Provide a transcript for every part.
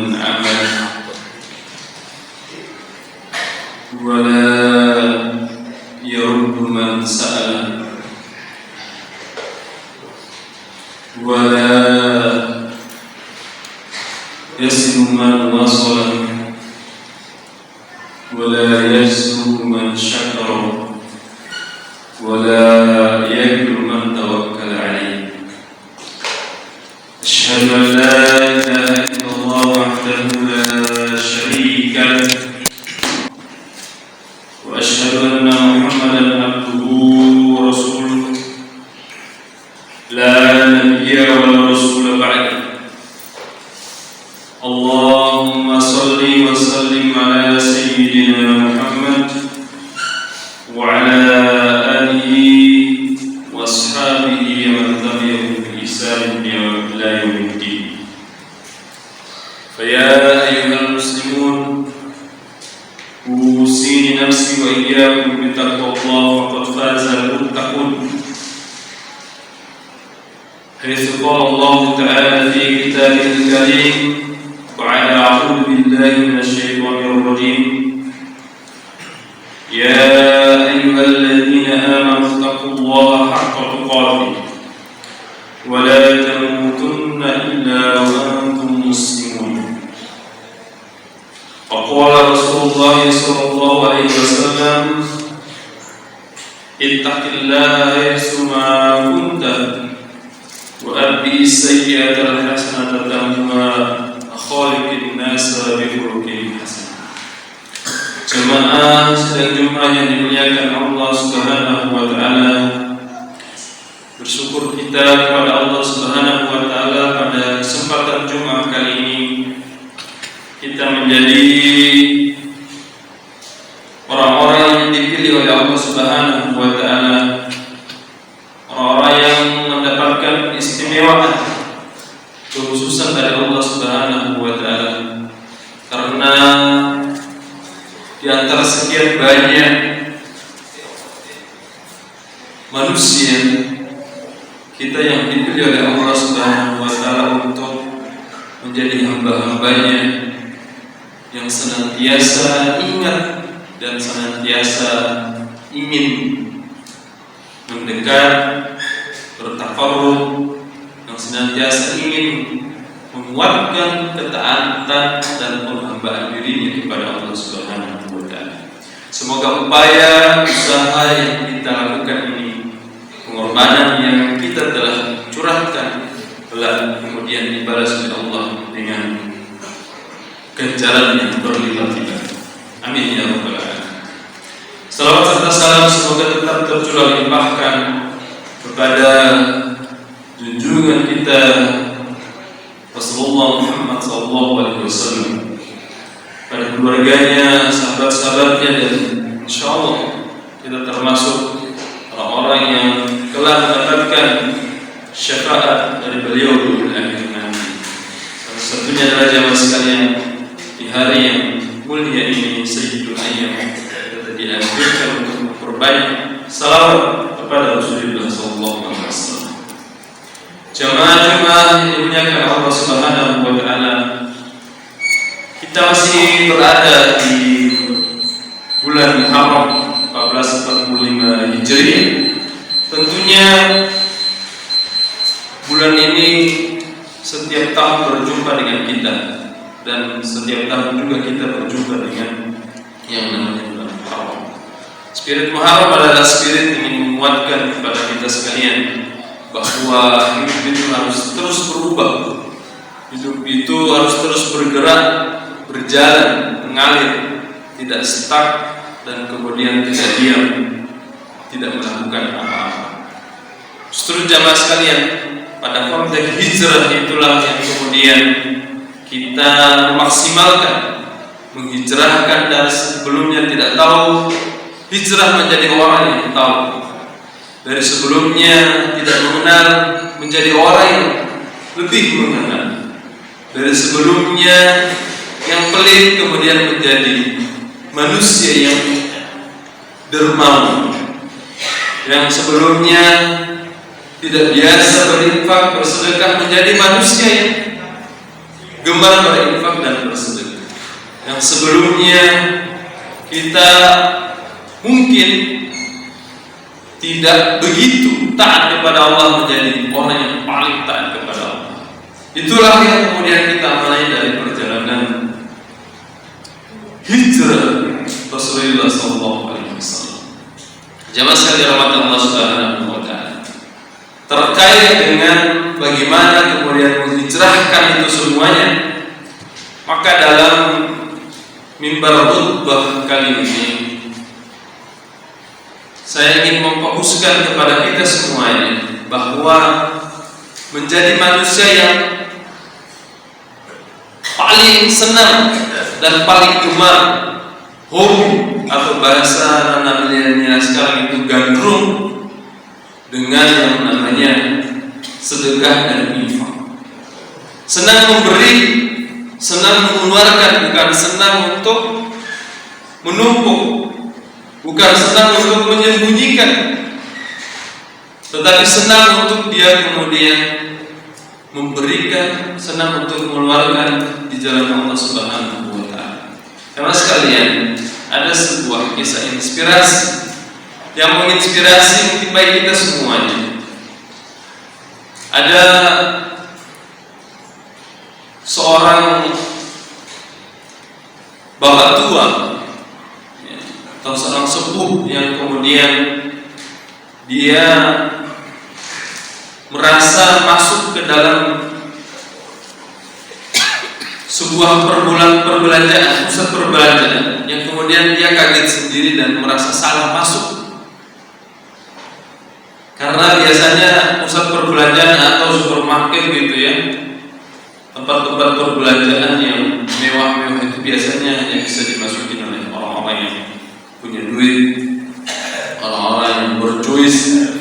من عمل ولا يرد من سأل ولا يصل من وصل ولا يجزو من شكر ولا يكل من توكل عليه. أشهد أن لا إله إلا الله وحده لا شريك له وأشهد أن محمدا عبده ورسوله لا نبي ولا رسول بعده. اللهم صل وسلم على سيدنا محمد وعلى آله وأصحابه ومن تبعهم بإحسان إلى يوم الدين. فيا أيها المسلمون أوصي نفسي وإياكم بتقوى الله فقد فاز المتقون، حيث قال الله تعالى في كتابه الكريم بعد أعوذ بالله من الشيطان الرجيم: يا أيها الذين آمنوا اتقوا الله حق تقاته ولا تموتن إلا وأنتم مسلمون. وقال رسول الله صلى الله عليه وسلم: اتق الله حيثما كنت وأتبع السيئة الحسنة تمحها وخالق الناس بخلق حسن. Jemaah sedang Jumat yang dimuliakan Allah Subhanahu wa taala, bersyukur kita kepada Allah Subhanahu wa taala pada kesempatan Jumat kali ini kita menjadi orang-orang yang dipilih oleh Allah Subhanahu wa taala, orang-orang yang mendapatkan istimewaan kekhususan dari Allah Subhanahu wa taala, karena di antara sekian banyak manusia, kita yang dipilih oleh Allah Subhanahu wa taala untuk menjadi hamba-hambanya yang senantiasa ingat dan senantiasa ingin mendekat, bertakarrub, yang senantiasa ingin menguatkan ketaatan dan penghambaan dirinya kepada Allah Subhanahu wa taala. Semoga upaya usaha yang kita lakukan ini, pengorbanan yang kita telah curahkan, kelak kemudian dibalas oleh Allah dengan ganjaran yang berlipat-lipat. Amin ya rabbal alamin. Salawat serta salam semoga tetap tercurah limpahkan kepada junjungan kita Rasulullah Muhammad SAW, pada keluarganya, sahabat-sahabatnya, dan insyaallah kita termasuk orang-orang yang telah mendapatkan syafaat dari beliau di akhir nanti. Salah satunya adalah jamaah sekalian, di hari yang mulia ini Sayyidul Ayyam kita dianjurkan untuk memperbanyak salawat kepada Rasulullah SAW. Jamaah-jamaah yang dimuliakan Allah Subhanahu wa taala, kita masih berada di bulan Muharram 1445 Hijriah. Tentunya bulan ini setiap tahun berjumpa dengan kita, dan setiap tahun juga kita berjumpa dengan yang namanya bulan Muharram. Spirit Muharram adalah spirit yang ingin menguatkan kepada kita sekalian bahwa hidup itu harus terus berubah, hidup itu harus terus bergerak, berjalan, mengalir, tidak stuck dan kemudian tidak diam, tidak melakukan apa-apa. Justru jamaah sekalian, pada konteks hijrah itulah yang kemudian kita memaksimalkan, menghijrahkan dari sebelumnya tidak tahu, hijrah menjadi orang yang tahu. Dari sebelumnya tidak mengenal menjadi orang yang lebih mengenal. Dari sebelumnya yang pelit kemudian menjadi manusia yang dermawan. Yang sebelumnya tidak biasa berinfak, bersedekah menjadi manusia yang gemar berinfak dan bersedekah. Yang sebelumnya kita mungkin tidak begitu taat kepada Allah menjadi orang yang paling taat kepada Allah. Itulah yang kemudian kita mulai dari perjalanan hijrah Rasulullah SAW. Jamaah sekalian rahmat Allah Subhanahu wa taala. Terkait dengan bagaimana kemudian menghijrahkan itu semuanya, maka dalam mimbar khutbah kali ini saya ingin memfokuskan kepada kita semuanya bahwa menjadi manusia yang paling senang dan paling gemar, hobi atau bahasa anak milenial sekarang itu gandrung dengan yang namanya sedekah dan infak. Senang memberi, senang mengeluarkan, bukan senang untuk menumpuk, bukan senang untuk menyembunyikan, tetapi senang untuk dia kemudian memberikan, senang untuk mengeluarkan di jalan Allah Subhanahu wa taala. Karena sekalian, ada sebuah kisah inspirasi yang menginspirasi motivasi kita semuanya. Ada seorang bapak tua atau seorang sepuh yang kemudian dia merasa masuk ke dalam sebuah perbelanjaan, pusat perbelanjaan, yang kemudian dia kaget sendiri dan merasa salah masuk. Karena biasanya pusat perbelanjaan atau supermarket gitu ya, tempat-tempat perbelanjaan yang mewah-mewah itu biasanya hanya bisa dimasuki oleh orang-orang yang punya duit, orang-orang yang berchoice,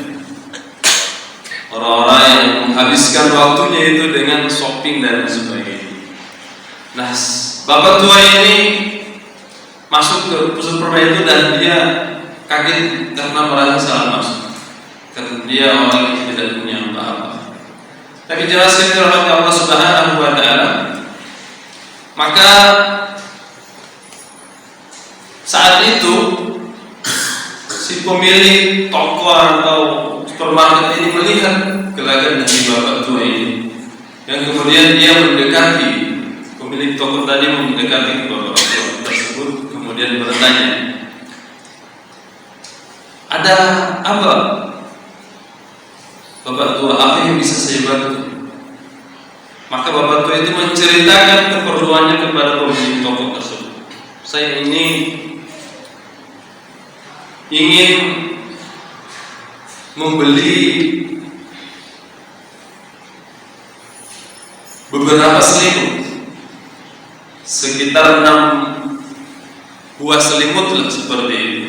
orang-orang yang menghabiskan waktunya itu dengan shopping dan sebagainya. Nah, bapak tua ini masuk ke pusat perbelanjaan itu dan dia kaget karena merasa salah masuk, karena dia orang yang tidak punya apa-apa. Tapi jelaskan kepada Allah Subhanahu wa taala, maka saat itu si pemilik toko atau supermarket ini melihat gelagat dari bapak tua ini, yang kemudian dia mendekati pemilik toko tadi, mendekati bapak tua tersebut, kemudian bertanya, ada apa? Bapak tua, apa yang bisa saya bantu? Maka bapak tua itu menceritakan keperluannya kepada pemilik toko tersebut. Saya ini ingin membeli beberapa selimut, sekitar 6 buah selimut lah seperti ini.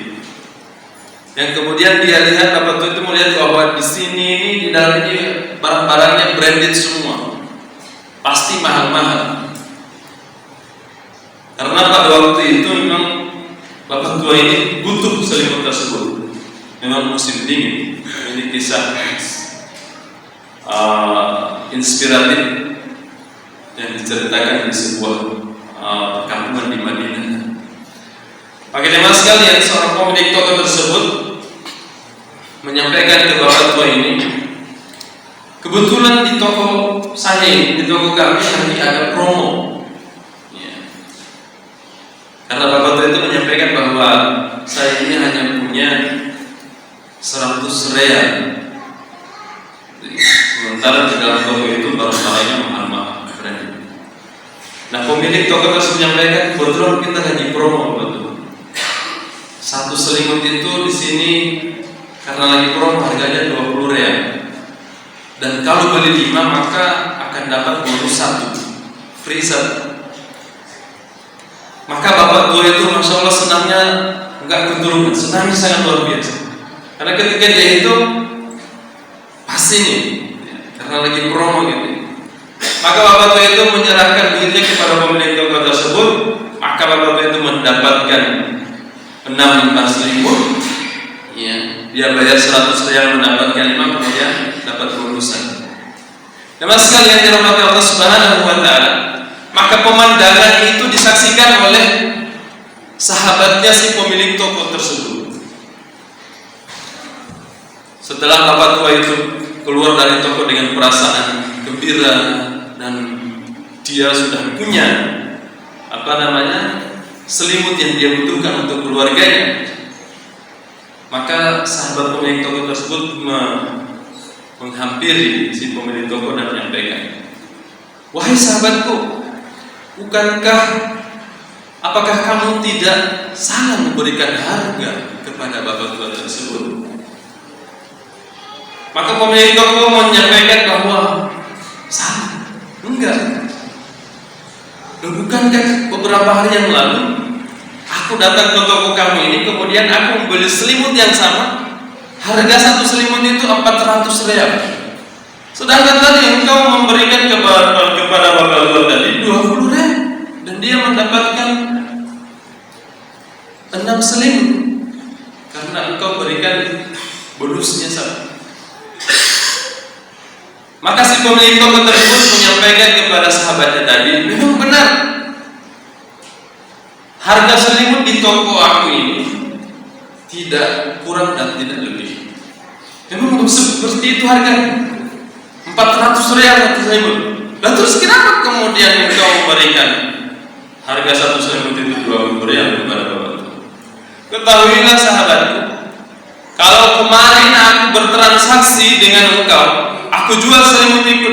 Yang kemudian dia lihat, bapak tua itu melihat bahwa di sini ini di dalam ini barang-barangnya branded semua, pasti mahal-mahal. Karena pada waktu itu memang bapak tua ini butuh selimut tersebut. Memang musim dingin. Ini kisah inspiratif yang diceritakan di sebuah perkampungan di Madinah. Bagi jemaah sekalian, seorang pemilik toko tersebut menyampaikan ke bapak tua ini, kebetulan di toko saya, di toko kami lagi ada promo. Ya. Karena bapak tua itu menyampaikan bahwa saya ini hanya punya 100 real, sementara di dalam toko itu barang-barangnya mahal-mahal. Nah, pemilik toko tersebut menyampaikan, kebetulan kita lagi promo, betul. Satu selimut itu di sini karena lagi promo harganya 20 real. Dan kalau beli 5 maka akan dapat bonus 1, free 1. Maka bapak tua itu masya Allah senangnya enggak keturunan, senangnya sangat luar biasa. Karena ketika dia itu pasti nih, karena lagi promo gitu. Maka bapak tua itu menyerahkan dirinya kepada pemilik toko tersebut. Maka bapak tua itu mendapatkan 6 selimut. Ya, dia bayar 100 real, mendapatkan 5, kemudian dapat bonusan. Jemaah sekalian dirahmati Allah Subhanahu wa taala, maka pemandangan itu disaksikan oleh sahabatnya si pemilik toko tersebut. Setelah bapak tua itu keluar dari toko dengan perasaan gembira dan dia sudah punya selimut yang dia butuhkan untuk keluarganya, maka sahabat pemilik toko tersebut menghampiri si pemilik toko dan menyampaikan, "Wahai sahabatku, apakah kamu tidak salah memberikan harga kepada bapak tua tersebut?" Maka pemilik toko menyampaikan bahwa salah, enggak. Bukankah beberapa hari yang lalu aku datang ke toko kamu ini, kemudian aku membeli selimut yang sama, harga satu selimut itu 400 rial. Sedangkan tadi engkau memberikan kepada bapak tua tadi 20 rial, dan dia mendapatkan 6 selimut karena engkau berikan bonusnya satu. Maka si pemilik toko tersebut menyampaikan kepada sahabatnya tadi, memang benar, harga selimut di toko aku ini tidak kurang dan tidak lebih. Memang seperti itu harganya, 400 rial satu selimut. Dan terus kenapa kemudian engkau memberikan harga satu selimut itu 20 rial kepada bapak itu? Ketahuilah sahabatku, kalau kemarin aku bertransaksi dengan engkau, aku jual selimut ini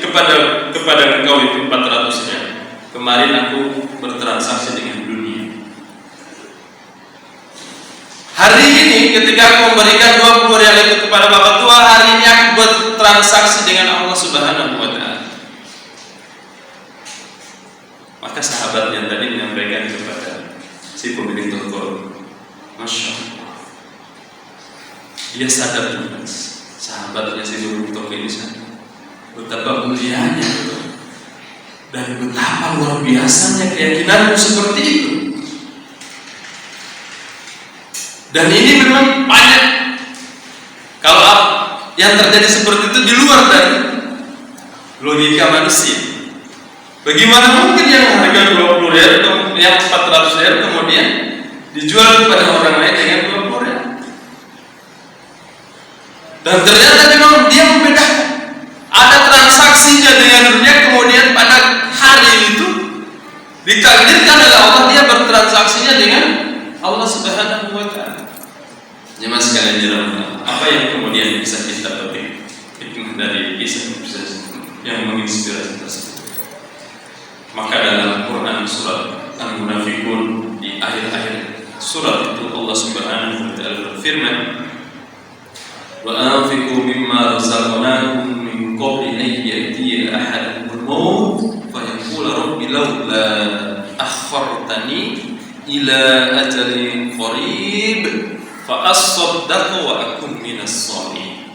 kepada engkau itu 400 rial. Kemarin aku bertransaksi dengan dunia. Hari ini ketika aku memberikan 20 rial itu kepada bapak tua, hari ini aku bertransaksi dengan Allah Subhanahu wa ta'ala. Maka sahabat yang tadi menyampaikan kepada si pemilik toko, Masya Allah, dia sadar juga, sahabatnya si pemilik toko ini sadar betapa mulianya itu dan betapa luar biasanya keyakinanmu seperti itu. Dan ini memang banyak kalau yang terjadi seperti itu di luar dari logika manusia. Bagaimana mungkin yang harga 20 rial, yang 400 rial kemudian dijual kepada orang lain dengan 20 rial? Dan ternyata memang dia membedakan. Ada transaksinya dengan dunia, kemudian pada hari itu ditakdirkan oleh Allah dia bertransaksinya dengan Allah Subhanahu wa ta'ala. Jemaah sekalian dirahmati, apa yang kemudian bisa kita petik dari kisah yang menginspirasi tersebut? Maka dalam Quran surat Al-Munafiqun di akhir-akhir surat itu Allah Subhanahu wa ta'ala berfirman, "Wa anfiqu mimma razaqnakum min qabli an ya'tiya ahadakumul maut fa yaqula rabbi laula akhartani ila ajalin qarib fa asaddaqu wa akun minas shalihin."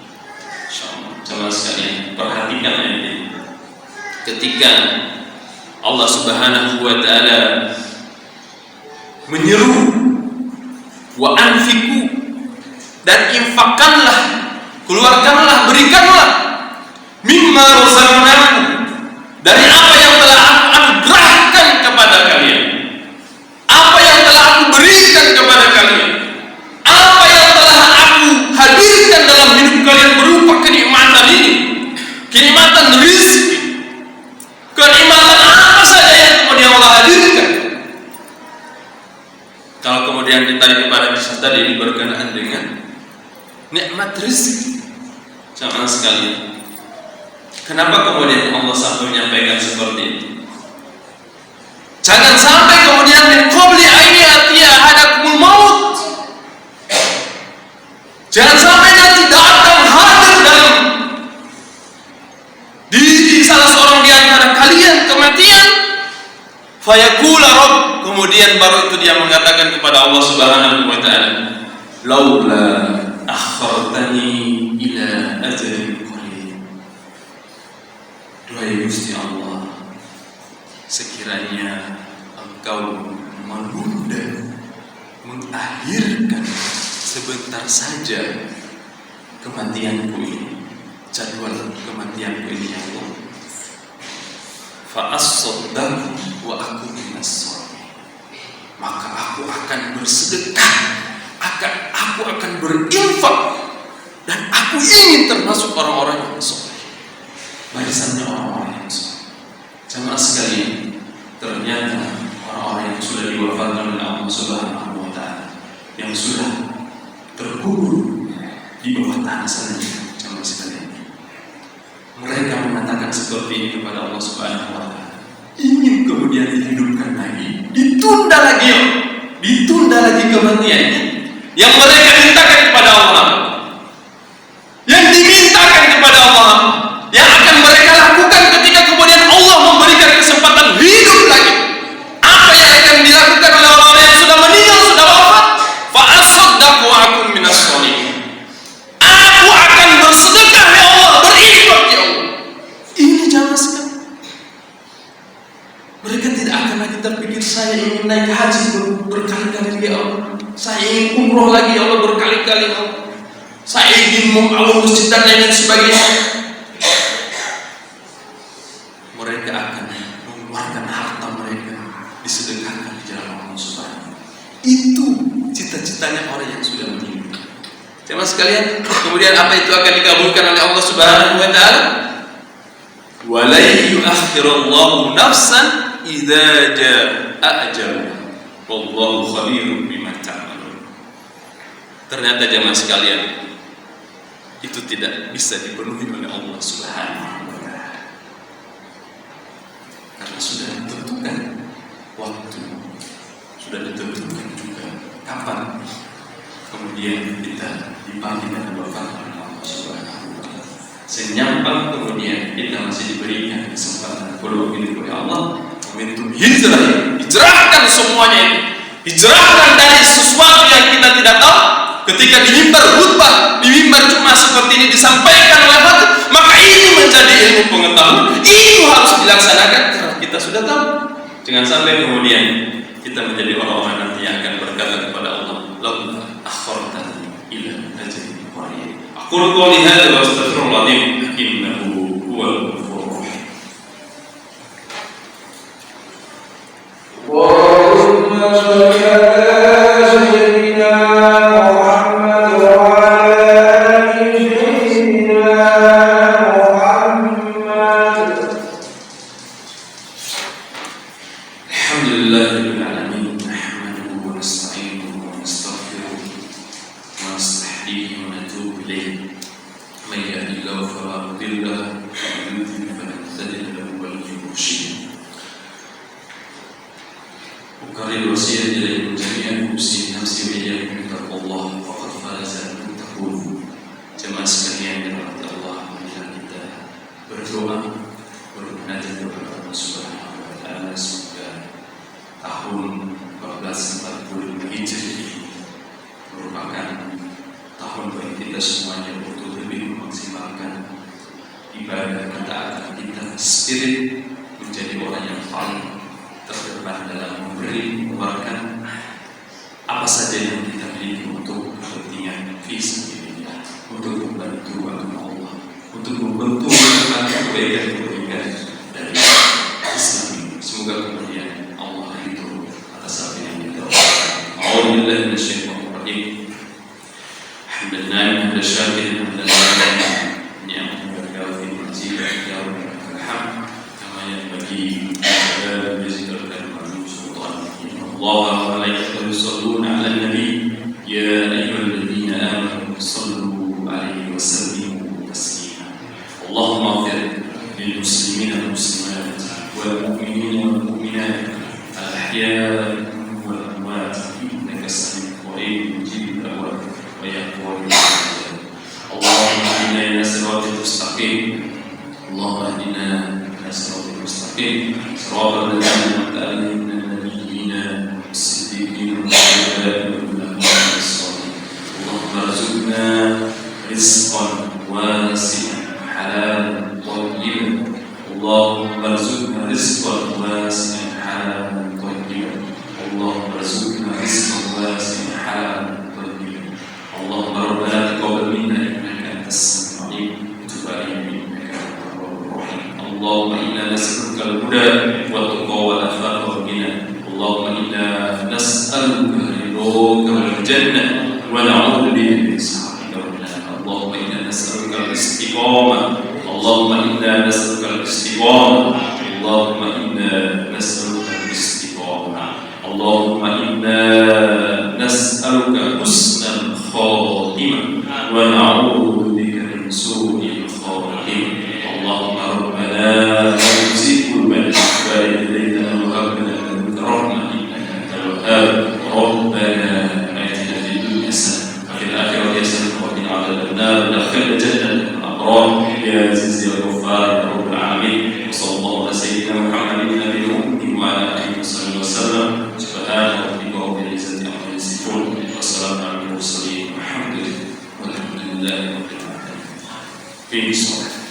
Insyaallah, jemaah sekalian, perhatikan ini. Ketika Allah Subhanahu wa ta'ala menyeru wa anfiqu, dan infakkanlah, keluarkanlah, berikanlah mimma razaqnakum, dari apa yang telah aku anugerahkan kepada kalian, apa yang telah aku berikan kepada kalian, apa yang telah aku hadirkan dalam hidup kalian berupa kenikmatan ini, kenikmatan rezeki, kenikmatan apa saja yang kemudian Allah hadirkan. Kalau kemudian ditarik kepada kisah tadi ini berkenaan dengan nikmat rezeki, sama sekali. Kenapa kemudian Allah sampai menyampaikan seperti itu? Jangan sampai kemudian min qabli aini atiya ahadakumul maut, jangan sampai nanti datang hadir dalam diri salah seorang di antara kalian kematian, fayaqula rabb, kemudian baru itu dia mengatakan kepada Allah Subhanahu wa ta'ala, laula akhartani ila ajalin qarib. Duhai Gusti Allah, sekiranya engkau menunda, mengakhirkan sebentar saja kematianku ini, jadwal kematianku ini, ya Allah, fa'asaddaqu wa aku minas sholihin. Maka aku akan bersedekah, aku akan berinfak, dan aku ingin termasuk orang-orang yang soleh, barisannya orang-orang yang soleh. Jamaah sekalian, ternyata orang-orang yang sudah diwafatkan oleh Allah Subhanahu wa Ta'ala, yang sudah terkubur di bawah tanah sana, jamaah sekalian, mereka mengatakan seperti ini kepada Allah Subhanahu wa Ta'ala, ingin kemudian dihidupkan lagi, ditunda lagi kematiannya. Yang mereka mintakan kepada Allah, yang dimintakan kepada Allah, yang akan mereka lakukan ketika kemudian Allah memberikan kesempatan hidup lagi. Apa yang akan dilakukan oleh orang yang sudah meninggal, sudah wafat? Fa'asaddaqu wa akum minas sholihin. Aku akan bersedekah ya Allah, berinfak ya Allah. Ini jamaah sekalian. Mereka tidak akan lagi terpikir, saya ingin naik haji berkali-kali ya Allah, saya ingin umroh lagi ya Allah berkali-kali ya Allah, saya ingin membangun masjid dan lain sebagainya. Mereka akan mengeluarkan harta mereka, disedekahkan di jalan Allah Subhanahu. Itu cita-citanya orang yang sudah meninggal. Jemaah sekalian, kemudian apa itu akan dikabulkan oleh Allah Subhanahu wa Ta'ala? Wa la yu'akhirullahu nafsan idza jaa ajaluha wallahu khabirun bima ta'malun. Ternyata jemaah sekalian, itu tidak bisa dipenuhi oleh Allah Subhanahu wa Ta'ala, karena sudah ditentukan waktu, sudah ditentukan juga kapan kemudian kita dipanggil dan diwafatkan oleh Allah Subhanahu wa Ta'ala. Senyambang kemudian kita masih diberikan kesempatan peluang ini oleh Allah, momentum hijrah, hijrahkan semuanya ini, hijrahkan dari sesuatu yang kita tidak tahu. Ketika di mimbar khutbah, di mimbar cuma seperti ini disampaikan oleh hati, maka ini menjadi ilmu pengetahuan, ini harus dilaksanakan karena kita sudah tahu. Jangan sampai kemudian kita menjadi orang-orang nanti yang akan berkata kepada Allah, laula akhartani ila ajalin qarib. Aqulu qawli hadza wa astaghfirullahal azim innahu huwal ghafurur rahim. Allahumma shalli ala sayyidina Muhammad wa ala ali sayyidina Muhammad. Alhamdulillahirabbil alamin, nahmaduhu wa nasta'inuhu wa nastaghfiruh wa nastahdihi wa natubu ilayh. Man yahdihillahu fala mudilla lahu wa man yudlil falan tajida lahu waliyyan mursyida. Ukarrir wasiyati ilaykum jami'an usi nafsi wa iyyakum bittaqwallah faqad faza al-muttaqun. Jemaah sekalian yang dirahmati Allah, marilah kita berdoa, bermunajat kepada Allah Subhanahu wa Ta'ala, semoga tahun 1445 Hijriah merupakan tahun bagi kita semuanya untuk lebih memaksimalkan ibadah ketaatan kita, spirit menjadi orang yang paling terdepan dalam memberi, mengeluarkan apa saja yang kita miliki untuk kepentingan fisabilillah, untuk membantu agama Allah, untuk membantu kebaikan-kebaikan dari Islam ini. Semoga kemudian Allah ridho atas apa yang kita lakukan. A'udzubillahi minasyaitonir rajim. Alhamdulillah wa syakirin alhamdulillah ni'matul kafir mazid ya rabbal hamd kama yanbaghi bizikr kalimatu sultan. Allah wa malaikatahu yusalluna 'alan nabi ya ayyuhalladzina amanu sallu 'alaihi wa sallimu taslima. Allahumma ighfir lil muslimina wal muslimat wal mu'minina wal mu'minat al ahya'i wal amwat innaka sami'un qarib mujibud da'wat wa ya qawiyyu. Allahumma ihdina ila siratal mustaqim. Allahumma ihdina ila siratal mustaqim. Siratal ladzina an'amta 'alaihim minal nabiyyina was-siddiqina wash-shuhada'i was-shalihin. Allahumma arzuqna rizqan wasi'an halalan thayyiban. Allahumma arzuqna rizqan wasi'an halalan thayyiban. Allahumma arzuqna rizqan wasi'an halalan thayyiban. Allahumma rabbana taqabbal minna innaka antas samiul 'alim wa tub 'alaina innaka antat tawwabur rahim. اللهم إنا نسألك الهدى والتقى والعفاف والغنى اللهم إنا نسألك رضاك والجنة ونعوذ بك من سخطك والنار اللهم إنا نسألك الاستقامة اللهم إنا نسألك الاستقامة اللهم إنا نسألك الاستقامة اللهم إنا نسألك حسن الخاتمة ونعوذ بك من سوء الخاتمة اللهم ربنا لا تزغ قلوبنا بعد إذ هديتنا وهب لنا من لدنك رحمة إنك أنت الوهاب ربنا آتنا في الدنيا حسنة وفي الآخرة حسنة وقنا عذاب النار وادخلنا جنة الأبرار يا عزيز يا غفار يا رب العالمين وصلى الله على سيدنا محمد النبي الأمي وعلى آله وصحبه وسلم سبحان ربك رب العزة عما يصفون والسلام على المرسلين والحمد لله رب العالمين. Peace.